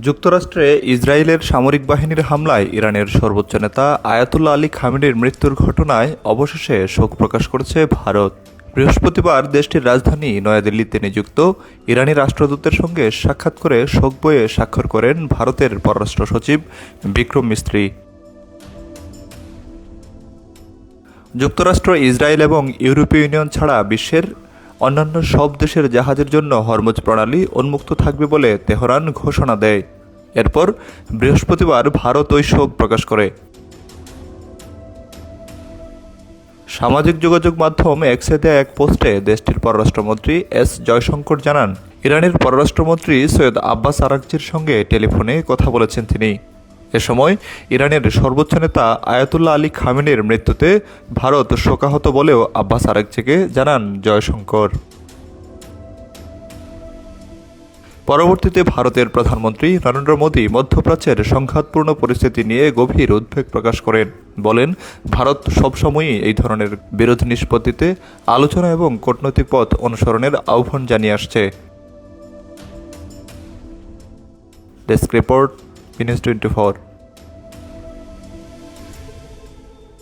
যুক্তরাষ্ট্রে ইসরায়েলের সামরিক বাহিনীর হামলায় ইরানের সর্বোচ্চ নেতা আয়াতুল্লাহ আলী খামেনির মৃত্যুর ঘটনায় অবশেষে শোক প্রকাশ করেছে ভারত। বৃহস্পতিবার দেশটির রাজধানী নয়াদিল্লিতে নিযুক্ত ইরানি রাষ্ট্রদূতের সঙ্গে সাক্ষাৎ করে শোক বইয়ে স্বাক্ষর করেন ভারতের পররাষ্ট্র সচিব বিক্রম মিস্ত্রি। যুক্তরাষ্ট্র, ইসরায়েল এবং ইউরোপীয় ইউনিয়ন ছাড়া বিশ্বের অন্যান্য সব দেশের জাহাজের জন্য হরমুজ প্রণালী উন্মুক্ত থাকবে বলে তেহরান ঘোষণা দেয়। এরপর বৃহস্পতিবার ভারত ওই শোক প্রকাশ করে। সামাজিক যোগাযোগ মাধ্যম এক্সে দেয়া এক পোস্টে দেশটির পররাষ্ট্রমন্ত্রী এস জয়শঙ্কর জানান, ইরানের পররাষ্ট্রমন্ত্রী সৈয়দ আব্বাস আরাকচির সঙ্গে টেলিফোনে কথা বলেছেন তিনি। এ সময় ইরানের সর্বোচ্চ নেতা আয়াতুল্লাহ আলী খামেনির মৃত্যুতে ভারত শোকাহত বলেও আব্বাস আরাকচিকে জানান জয়শঙ্কর। পরবর্তীতে ভারতের প্রধানমন্ত্রী নরেন্দ্র মোদী মধ্যপ্রাচ্যের সংঘাতপূর্ণ পরিস্থিতি নিয়ে গভীর উদ্বেগ প্রকাশ করেন। বলেন, ভারত সবসময়ই এই ধরনের বিরোধ নিষ্পত্তিতে আলোচনা এবং কূটনৈতিক পথ অনুসরণের আহ্বান জানিয়ে আসছে। Desk report, B News 24।